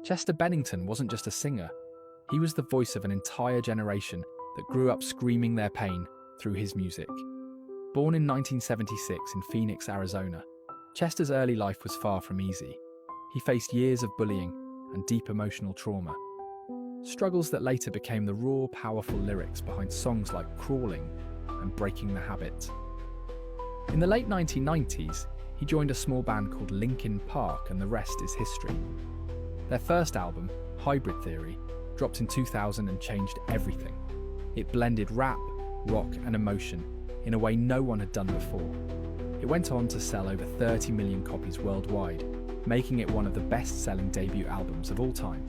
Chester Bennington wasn't just a singer, he was the voice of an entire generation that grew up screaming their pain through his music. Born in 1976 in Phoenix, Arizona, Chester's early life was far from easy. He faced years of bullying and deep emotional trauma, struggles that later became the raw, powerful lyrics behind songs like Crawling and Breaking the Habit. In the late 1990s, he joined a small band called Linkin Park, and the rest is history. Their first album, Hybrid Theory, dropped in 2000 and changed everything. It blended rap, rock, and emotion in a way no one had done before. It went on to sell over 30 million copies worldwide, making it one of the best-selling debut albums of all time.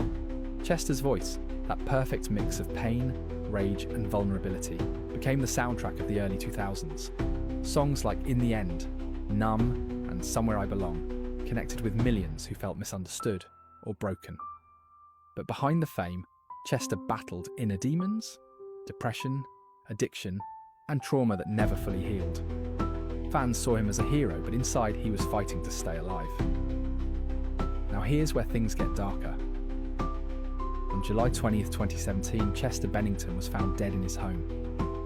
Chester's voice, that perfect mix of pain, rage, and vulnerability, became the soundtrack of the early 2000s. Songs like In the End, Numb, and Somewhere I Belong connected with millions who felt misunderstood or broken. But behind the fame, Chester battled inner demons, depression, addiction, and trauma that never fully healed. Fans saw him as a hero, but inside he was fighting to stay alive. Now here's where things get darker. On July 20th, 2017, Chester Bennington was found dead in his home.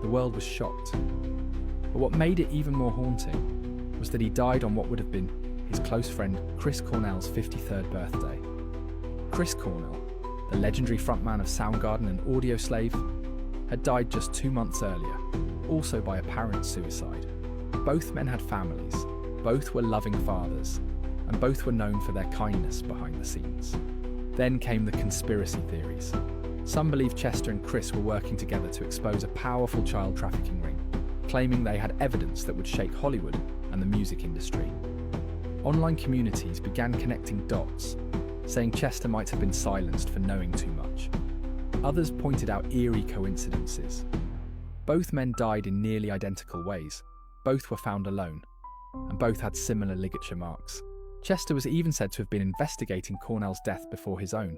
The world was shocked. But what made it even more haunting was that he died on what would have been his close friend Chris Cornell's 53rd birthday. Chris Cornell, the legendary frontman of Soundgarden and Audioslave, had died just 2 months earlier, also by apparent suicide. Both men had families, both were loving fathers, and both were known for their kindness behind the scenes. Then came the conspiracy theories. Some believe Chester and Chris were working together to expose a powerful child trafficking ring, claiming they had evidence that would shake Hollywood and the music industry. Online communities began connecting dots, saying Chester might have been silenced for knowing too much. Others pointed out eerie coincidences. Both men died in nearly identical ways, both were found alone, and both had similar ligature marks. Chester was even said to have been investigating Cornell's death before his own.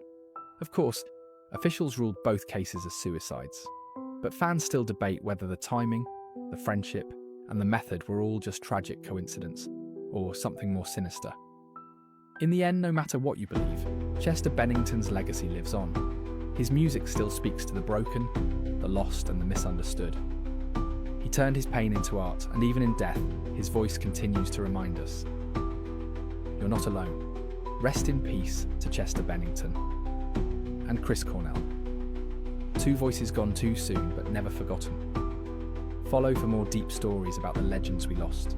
Of course, officials ruled both cases as suicides, but fans still debate whether the timing, the friendship, and the method were all just tragic coincidence, or something more sinister. In the end, no matter what you believe, Chester Bennington's legacy lives on. His music still speaks to the broken, the lost, and the misunderstood. He turned his pain into art, and even in death, his voice continues to remind us. You're not alone. Rest in peace to Chester Bennington and Chris Cornell. Two voices gone too soon, but never forgotten. Follow for more deep stories about the legends we lost.